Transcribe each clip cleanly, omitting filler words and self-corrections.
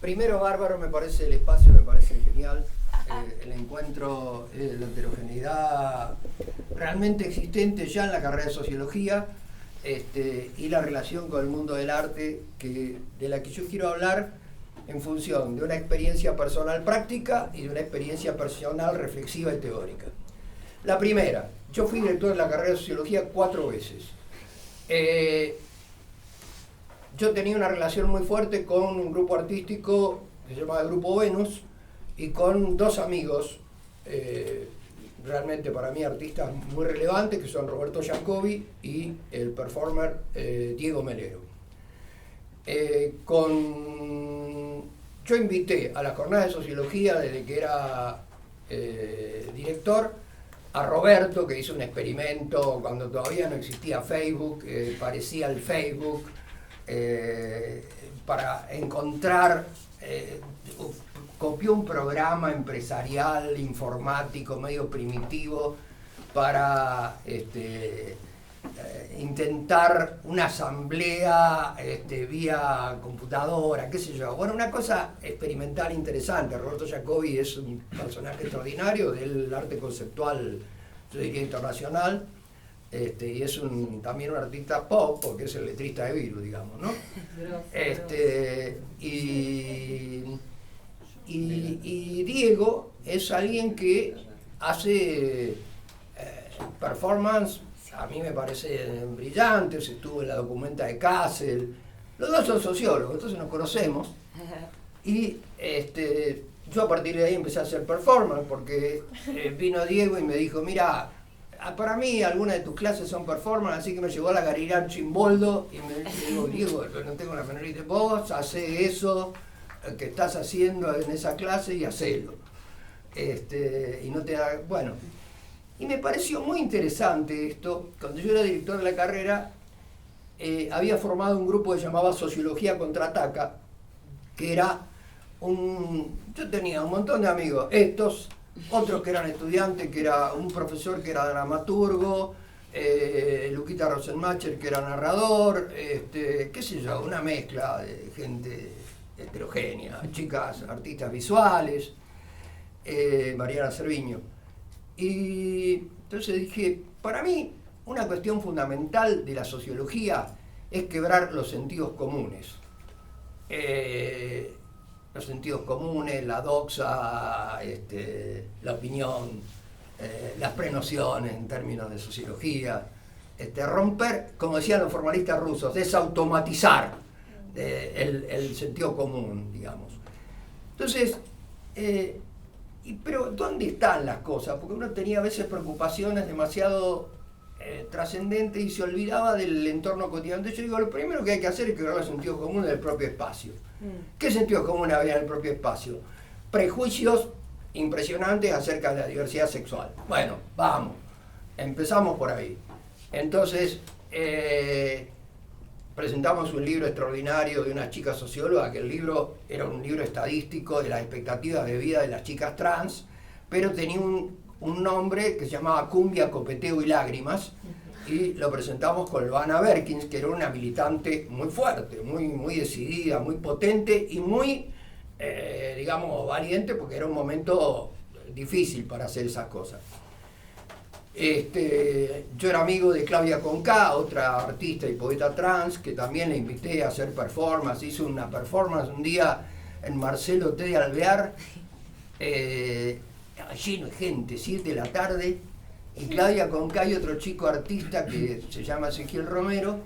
Primero, bárbaro, me parece el espacio, me parece genial. El encuentro, la heterogeneidad realmente existente ya en la carrera de sociología, y la relación con el mundo del arte, de la que yo quiero hablar en función de una experiencia personal práctica y de una experiencia personal reflexiva y teórica. La primera, yo fui director de la carrera de sociología 4 veces. Yo tenía una relación muy fuerte con un grupo artístico que se llamaba Grupo Venus y con 2 amigos, realmente para mí artistas muy relevantes, que son Roberto Giacobbi y el performer Diego Melero. Yo invité a la jornada de sociología desde que era director a Roberto, que hizo un experimento cuando todavía no existía Facebook, parecía el Facebook, para encontrar, copió un programa empresarial, informático, medio primitivo, para intentar una asamblea vía computadora, qué sé yo. Bueno, una cosa experimental interesante. Roberto Giacobbi es un personaje extraordinario del arte conceptual, yo diría internacional, y es también un artista pop, porque es el letrista de Virus, digamos, ¿no? Y Diego es alguien que hace performance, a mí me parece brillante, estuvo en la documenta de Kassel, los 2 son sociólogos, entonces nos conocemos, y yo a partir de ahí empecé a hacer performance, porque vino Diego y me dijo, mira, para mí algunas de tus clases son performance, así que me llevó a la Garirán Chimboldo y me dijo, Diego, no tengo la menor idea de vos, hacé eso que estás haciendo en esa clase y hacelo. Y no te da, bueno. Y me pareció muy interesante esto. Cuando yo era director de la carrera, había formado un grupo que llamaba Sociología Contraataca, que era yo tenía un montón de amigos, otros que eran estudiantes, que era un profesor que era dramaturgo, Luquita Rosenmacher que era narrador, qué sé yo, una mezcla de gente heterogénea, chicas, artistas visuales, Mariana Cerviño. Y entonces dije, para mí una cuestión fundamental de la sociología es quebrar los sentidos comunes. Los sentidos comunes, la doxa, la opinión, las prenociones en términos de sociología, romper, como decían los formalistas rusos, desautomatizar el sentido común, digamos. Entonces, pero ¿dónde están las cosas? Porque uno tenía a veces preocupaciones demasiado trascendentes y se olvidaba del entorno cotidiano. Entonces yo digo, lo primero que hay que hacer es quebrar los sentidos comunes del propio espacio. ¿Qué sentido común había en el propio espacio? Prejuicios impresionantes acerca de la diversidad sexual. Bueno, vamos, empezamos por ahí. Entonces, presentamos un libro extraordinario de una chica socióloga, que el libro era un libro estadístico de las expectativas de vida de las chicas trans, pero tenía un nombre que se llamaba Cumbia, Copeteo y Lágrimas, y lo presentamos con Loana Berkins, que era una militante muy fuerte, muy decidida, muy potente y muy, digamos, valiente, porque era un momento difícil para hacer esas cosas. Yo era amigo de Claudia Conká, otra artista y poeta trans, que también le invité a hacer performance. Hizo una performance un día en Marcelo T. de Alvear, lleno de gente, 7 de la tarde, y Claudia Conká y otro chico artista que se llama Ezequiel Romero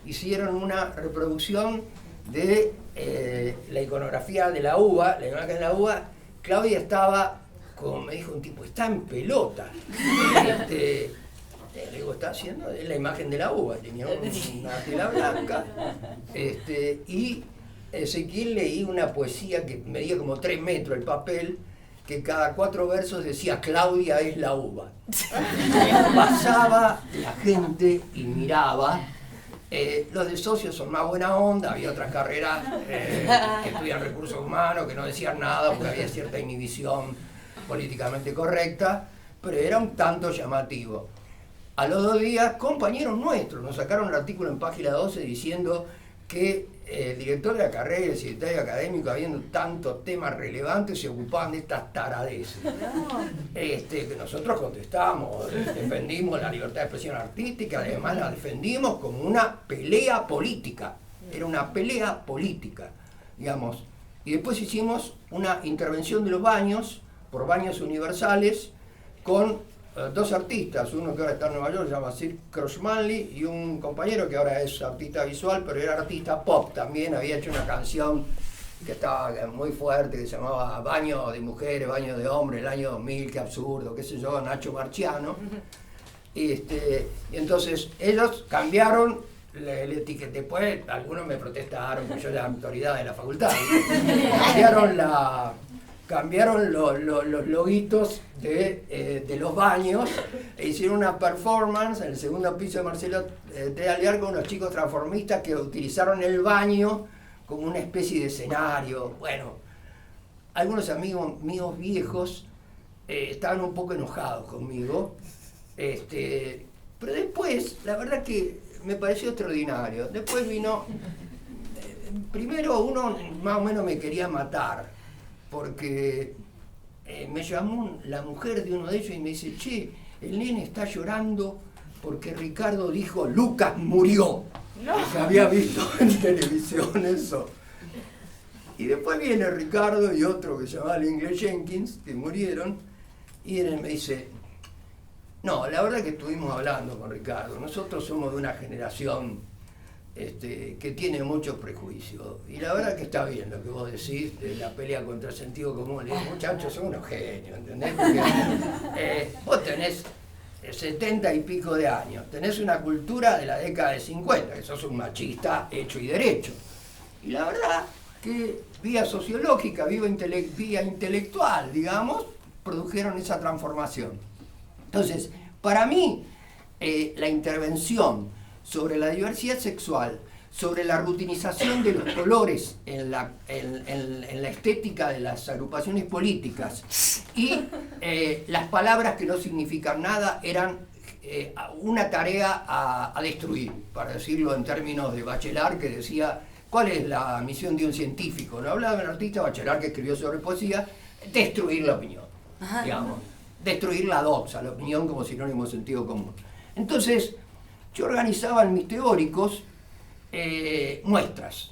hicieron una reproducción de la iconografía de la uva, la imagen de la uva. Claudia estaba, como me dijo un tipo, está en pelota. Le digo, está haciendo la imagen de la uva, tenía una tela blanca. Y Ezequiel leí una poesía que medía como 3 metros el papel, que cada 4 versos decía Claudia es la uva. Pasaba la gente y miraba. Los de socios son más buena onda, había otras carreras que estudian recursos humanos que no decían nada porque había cierta inhibición políticamente correcta, pero era un tanto llamativo. A los 2 días, compañeros nuestros nos sacaron un artículo en página 12 diciendo que el director de la carrera y el secretario académico, habiendo tantos temas relevantes, se ocupaban de estas taradeces. Que nosotros contestamos, defendimos la libertad de expresión artística, además la defendimos como una pelea política. Era una pelea política, digamos. Y después hicimos una intervención de los baños, por Baños Universales, con dos artistas, uno que ahora está en Nueva York, se llama Sir Crossmanley, y un compañero que ahora es artista visual, pero era artista pop también, había hecho una canción que estaba muy fuerte, que se llamaba Baño de Mujeres, Baño de Hombres, el año 2000, qué absurdo, qué sé yo, Nacho Marchiano. Y entonces ellos cambiaron el etiqueta. Después algunos me protestaron, porque yo era la autoridad de la facultad. Cambiaron los loguitos de los baños e hicieron una performance en el segundo piso de Marcelo T. Alvear con unos chicos transformistas que utilizaron el baño como una especie de escenario. Bueno, algunos amigos míos viejos estaban un poco enojados conmigo, pero después, la verdad que me pareció extraordinario. Después vino, primero uno más o menos me quería matar, porque me llamó la mujer de uno de ellos y me dice, che, el nene está llorando porque Ricardo dijo, Lucas murió. No. Se había visto en televisión eso. Y después viene Ricardo y otro que se llamaba el inglés Jenkins, que murieron, y él me dice, no, la verdad que estuvimos hablando con Ricardo, nosotros somos de una generación que tiene muchos prejuicios. Y la verdad que está bien lo que vos decís de la pelea contra el sentido común. Los muchachos son unos genios, ¿entendés? Porque vos tenés 70 y pico de años, tenés una cultura de la década de 50, que sos un machista hecho y derecho. Y la verdad que vía sociológica, vía intelectual, digamos, produjeron esa transformación. Entonces, para mí, la intervención sobre la diversidad sexual, sobre la rutinización de los colores en la estética de las agrupaciones políticas y las palabras que no significan nada eran una tarea a destruir, para decirlo en términos de Bachelard, que decía, ¿cuál es la misión de un científico? No hablaba de un artista, Bachelard, que escribió sobre poesía, destruir la opinión, digamos, destruir la doxa, la opinión como sinónimo de sentido común. Entonces, yo organizaba en mis teóricos muestras.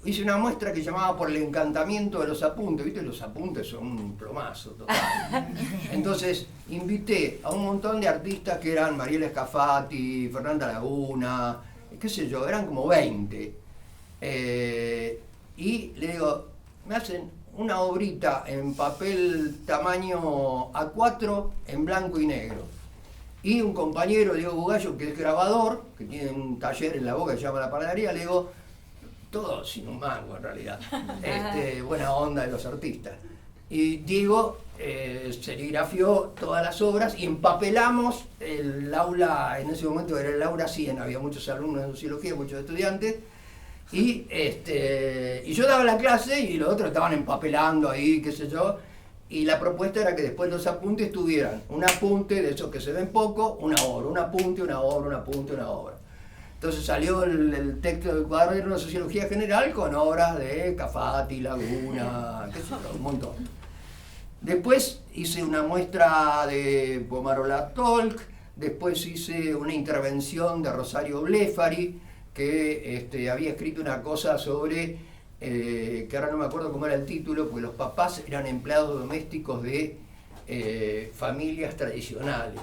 Hice una muestra que llamaba Por el encantamiento de los apuntes. ¿Viste? Los apuntes son un plomazo total. Entonces invité a un montón de artistas que eran Mariela Scafati, Fernanda Laguna, qué sé yo, eran como 20. Y le digo, me hacen una obrita en papel tamaño A4 en blanco y negro. Y un compañero, Diego Bugallo, que es grabador, que tiene un taller en La Boca que se llama La Panadería, le digo, todo sin un mango en realidad, buena onda de los artistas. Y Diego serigrafió todas las obras y empapelamos el aula, en ese momento era el aula 100, había muchos alumnos de sociología, muchos estudiantes, y yo daba la clase y los otros estaban empapelando ahí, qué sé yo. Y la propuesta era que después los apuntes tuvieran un apunte de esos que se ven poco, una obra, un apunte, una obra, un apunte, una obra. Entonces salió el texto del cuaderno de Sociología General con obras de Scafati, Laguna, qué sé yo, un montón. Después hice una muestra de Pomarola Talk, después hice una intervención de Rosario Blefari, que había escrito una cosa sobre... que ahora no me acuerdo cómo era el título, porque los papás eran empleados domésticos de familias tradicionales.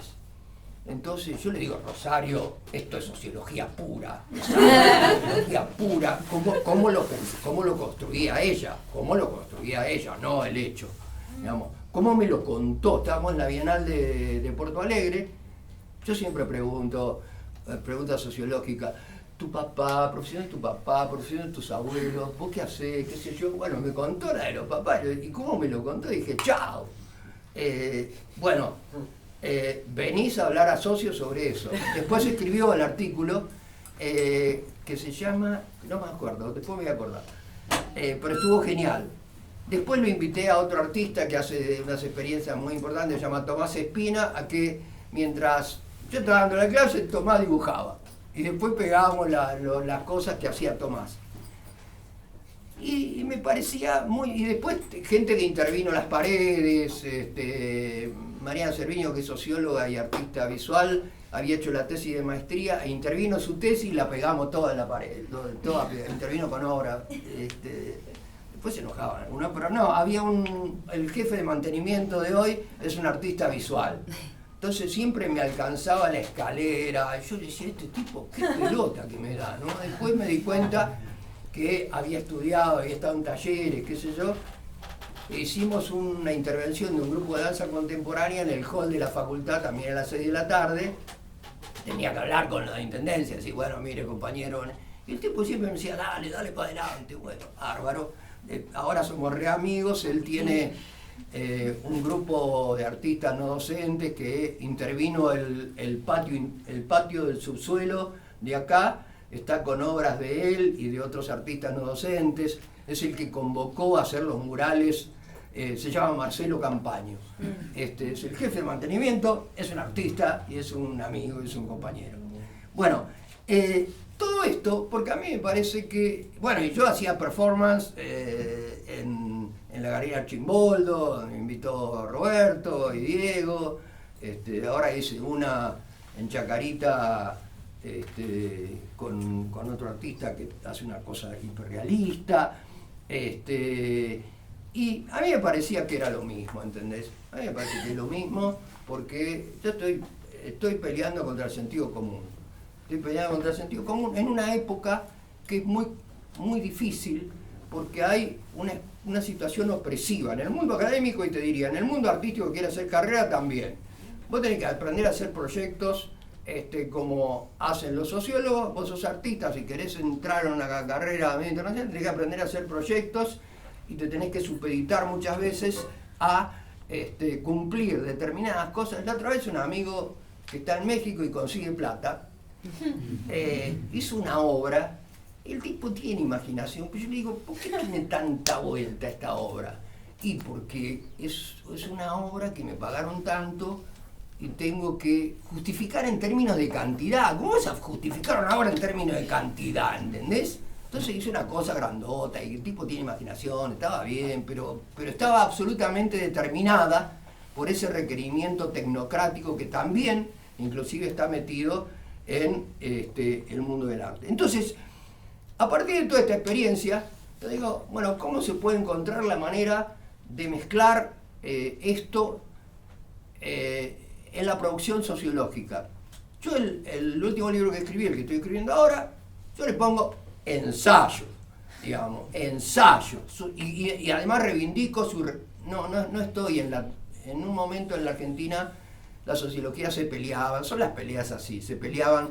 Entonces yo le digo, Rosario, esto es sociología pura, sociología pura, ¿cómo lo construía ella? ¿Cómo lo construía ella? No el hecho. Digamos, ¿cómo me lo contó? Estábamos en la Bienal de Porto Alegre, yo siempre pregunto, pregunta sociológica, tu papá, profesión de tu papá, profesión de tus abuelos, vos qué hacés, qué sé yo. Bueno, me contó la de los papás, y cómo me lo contó, dije, chao. Venís a hablar a socios sobre eso. Después escribió el artículo que se llama, no me acuerdo, después me voy a acordar, pero estuvo genial. Después lo invité a otro artista que hace unas experiencias muy importantes, se llama Tomás Espina, a que mientras yo estaba dando la clase, Tomás dibujaba. y después pegábamos las cosas que hacía Tomás. Y me parecía muy... Y después gente que intervino en las paredes, Mariana Cerviño, que es socióloga y artista visual, había hecho la tesis de maestría, e intervino su tesis y la pegamos toda en la pared, intervino con obra. Después se enojaban algunos, pero no, había el jefe de mantenimiento de hoy es un artista visual. Entonces siempre me alcanzaba la escalera, yo decía, este tipo, qué pelota que me da, ¿no? Después me di cuenta que había estudiado, había estado en talleres, qué sé yo. Hicimos una intervención de un grupo de danza contemporánea en el hall de la facultad, también a las 6 de la tarde. Tenía que hablar con la intendencia, decir, bueno, mire, compañero. Y el tipo siempre me decía, dale para adelante. Bueno, bárbaro. Ahora somos re amigos, él tiene un grupo de artistas no docentes que intervino el patio del subsuelo de acá, está con obras de él y de otros artistas no docentes, es el que convocó a hacer los murales, se llama Marcelo Campaño, es el jefe de mantenimiento, es un artista y es un amigo, es un compañero. Bueno, todo esto, porque a mí me parece que, bueno, y yo hacía performance en la Galería Archimboldo, me invitó Roberto y Diego, ahora hice una en Chacarita con otro artista que hace una cosa hiperrealista, y a mí me parecía que era lo mismo, ¿entendés? A mí me parece que es lo mismo porque yo estoy peleando contra el sentido común. Estoy peleando contra el sentido común en una época que es muy, muy difícil porque hay una situación opresiva. En el mundo académico, y te diría, en el mundo artístico que quiere hacer carrera también. Vos tenés que aprender a hacer proyectos como hacen los sociólogos. Vos sos artista, si querés entrar en una carrera medio internacional, tenés que aprender a hacer proyectos y te tenés que supeditar muchas veces a cumplir determinadas cosas. La otra vez un amigo que está en México y consigue plata, hizo una obra, y el tipo tiene imaginación, pero yo le digo, ¿por qué tiene tanta vuelta esta obra? Y porque es una obra que me pagaron tanto y tengo que justificar en términos de cantidad. ¿Cómo vas a justificar una obra en términos de cantidad? ¿Entendés? Entonces hizo una cosa grandota y el tipo tiene imaginación, estaba bien, pero estaba absolutamente determinada por ese requerimiento tecnocrático que también inclusive está metido en el mundo del arte. Entonces, a partir de toda esta experiencia, te digo, bueno, ¿cómo se puede encontrar la manera de mezclar esto en la producción sociológica? Yo el último libro que escribí, el que estoy escribiendo ahora, yo le pongo ensayo, digamos, ensayo. Y además reivindico no estoy en un momento en la Argentina. La sociología se peleaba, son las peleas así, se peleaban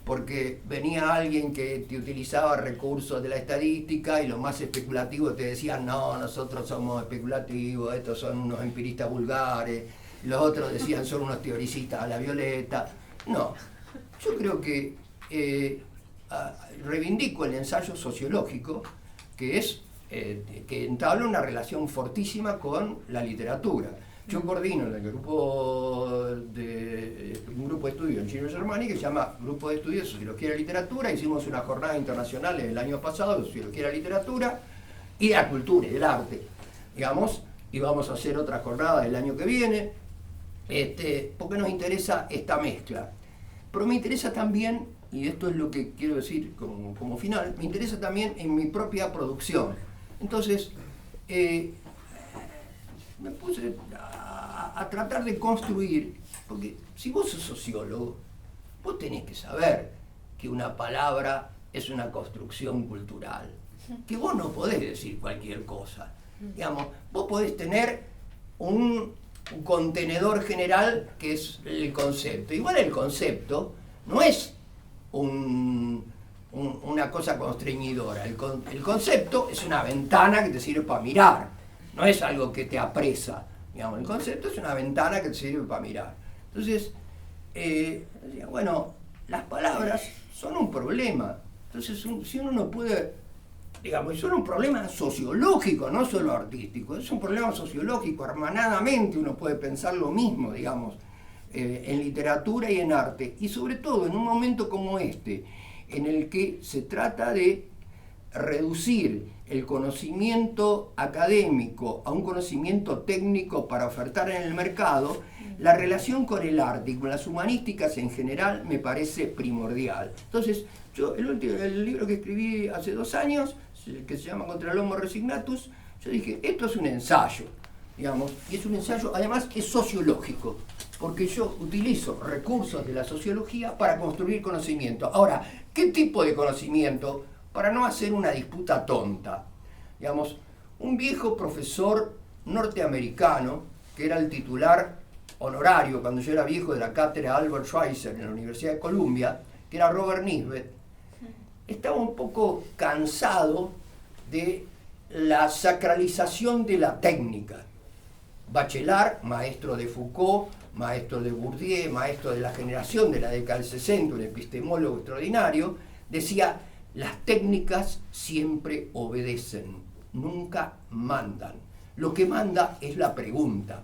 porque venía alguien que te utilizaba recursos de la estadística y los más especulativos te decían, no, nosotros somos especulativos, estos son unos empiristas vulgares, los otros decían, son unos teoricistas a la violeta. No, yo creo que reivindico el ensayo sociológico, que es que entabla una relación fortísima con la literatura. Yo coordino un grupo de estudio en Chino Germani que se llama Grupo de Estudios de Sociología y la Literatura. Hicimos una jornada internacional el año pasado de Sociología y la Literatura y de la cultura y del arte, digamos, y vamos a hacer otra jornada el año que viene, porque nos interesa esta mezcla. Pero me interesa también, y esto es lo que quiero decir como final, me interesa también en mi propia producción. Entonces, me puse a tratar de construir, porque si vos sos sociólogo, vos tenés que saber que una palabra es una construcción cultural, que vos no podés decir cualquier cosa. Digamos, vos podés tener un contenedor general que es el concepto. Igual el concepto no es una cosa constreñidora. El concepto es una ventana que te sirve para mirar, no es algo que te apresa. Digamos, el concepto es una ventana que te sirve para mirar. Entonces, bueno, las palabras son un problema. Entonces, si uno no puede, digamos, es un problema sociológico, no solo artístico, es un problema sociológico, hermanadamente uno puede pensar lo mismo, digamos. en literatura y en arte, y sobre todo en un momento como este, en el que se trata de reducir el conocimiento académico a un conocimiento técnico para ofertar en el mercado, la relación con el arte y con las humanísticas en general me parece primordial. Entonces, yo el libro que escribí hace 2 años, que se llama Contra el Homo Resignatus, yo dije, esto es un ensayo, digamos, y es un ensayo, además es sociológico, porque yo utilizo recursos de la sociología para construir conocimiento. Ahora, ¿qué tipo de conocimiento? Para no hacer una disputa tonta. Digamos, un viejo profesor norteamericano, que era el titular honorario cuando yo era viejo de la cátedra Albert Schweitzer en la Universidad de Columbia, que era Robert Nisbet, estaba un poco cansado de la sacralización de la técnica. Bachelard, maestro de Foucault, maestro de Bourdieu, maestro de la generación de la década del 60, un epistemólogo extraordinario, decía: las técnicas siempre obedecen, nunca mandan. Lo que manda es la pregunta.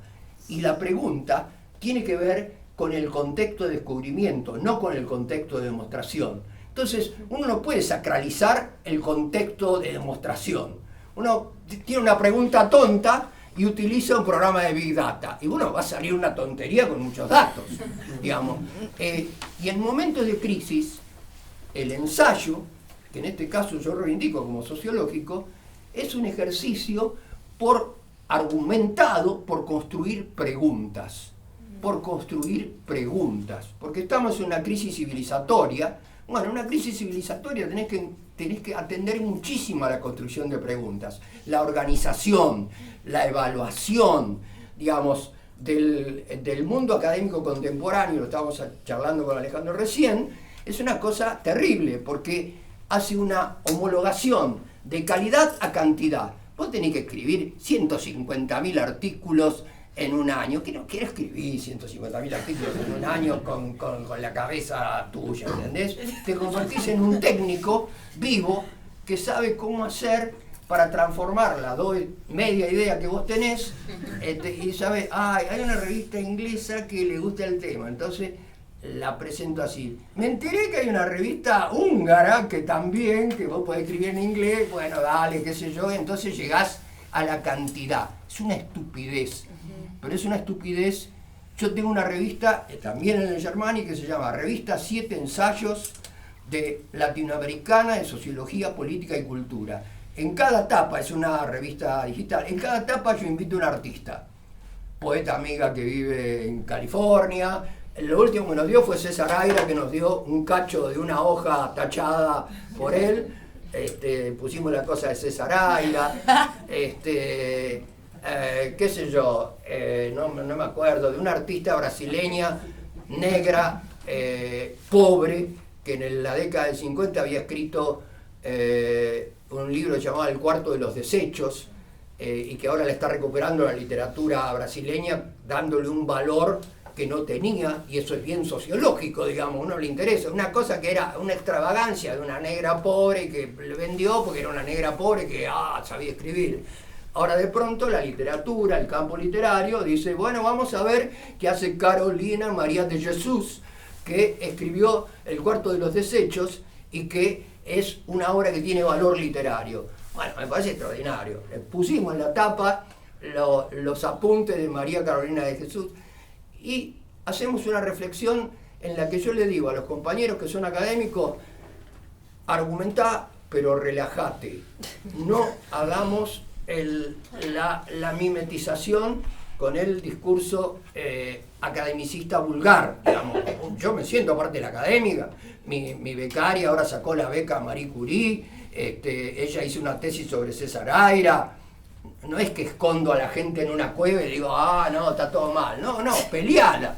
Y la pregunta tiene que ver con el contexto de descubrimiento, no con el contexto de demostración. Entonces, uno no puede sacralizar el contexto de demostración. Uno tiene una pregunta tonta y utiliza un programa de Big Data. Y bueno, va a salir una tontería con muchos datos, digamos. Y en momentos de crisis, el ensayo, que en este caso yo reivindico como sociológico, es un ejercicio argumentado por construir preguntas. Porque estamos en una crisis civilizatoria. Bueno, en una crisis civilizatoria tenés que atender muchísimo a la construcción de preguntas. La organización, la evaluación, digamos, del mundo académico contemporáneo, lo estábamos charlando con Alejandro recién, es una cosa terrible, porque hace una homologación de calidad a cantidad. Vos tenés que escribir 150.000 artículos en un año. Que no quiero escribir 150.000 artículos en un año con la cabeza tuya, ¿entendés? Te convertís en un técnico vivo que sabe cómo hacer para transformar la media idea que vos tenés y sabe, hay una revista inglesa que le gusta el tema, entonces la presento así. Me enteré que hay una revista húngara que vos podés escribir en inglés, bueno, dale, qué sé yo, entonces llegás a la cantidad. Es una estupidez, pero es una estupidez. Yo tengo una revista, también en el Germani, que se llama Revista 7 Ensayos de Latinoamericana de Sociología, Política y Cultura. En cada etapa, es una revista digital, en cada etapa yo invito a un artista. Poeta amiga que vive en California. Lo último que nos dio fue César Aira, que nos dio un cacho de una hoja tachada por él. Pusimos la cosa de César Aira. Qué sé yo, no me acuerdo, de una artista brasileña, negra, pobre, que en la década del 50 había escrito un libro llamado El cuarto de los desechos, y que ahora le está recuperando la literatura brasileña, dándole un valor que no tenía, y eso es bien sociológico, digamos, uno le interesa. Una cosa que era una extravagancia de una negra pobre que le vendió porque era una negra pobre que sabía escribir. Ahora de pronto la literatura, el campo literario, dice, bueno, vamos a ver qué hace Carolina María de Jesús, que escribió El cuarto de los desechos y que es una obra que tiene valor literario. Bueno, me parece extraordinario. Le pusimos en la tapa los apuntes de María Carolina de Jesús y hacemos una reflexión en la que yo le digo a los compañeros que son académicos, argumentá, pero relájate. No hagamos la mimetización con el discurso academicista vulgar, digamos. Yo me siento parte de la académica, mi becaria ahora sacó la beca Marie Curie, ella hizo una tesis sobre César Aira. No es que escondo a la gente en una cueva y digo, no, está todo mal. No, peleala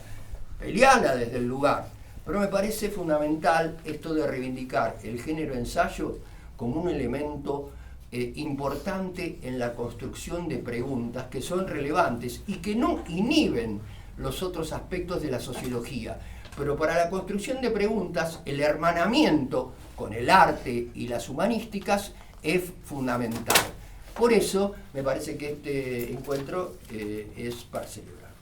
desde el lugar. Pero me parece fundamental esto de reivindicar el género ensayo como un elemento importante en la construcción de preguntas que son relevantes y que no inhiben los otros aspectos de la sociología. Pero para la construcción de preguntas, el hermanamiento con el arte y las humanísticas es fundamental. Por eso me parece que este encuentro es para celebrar.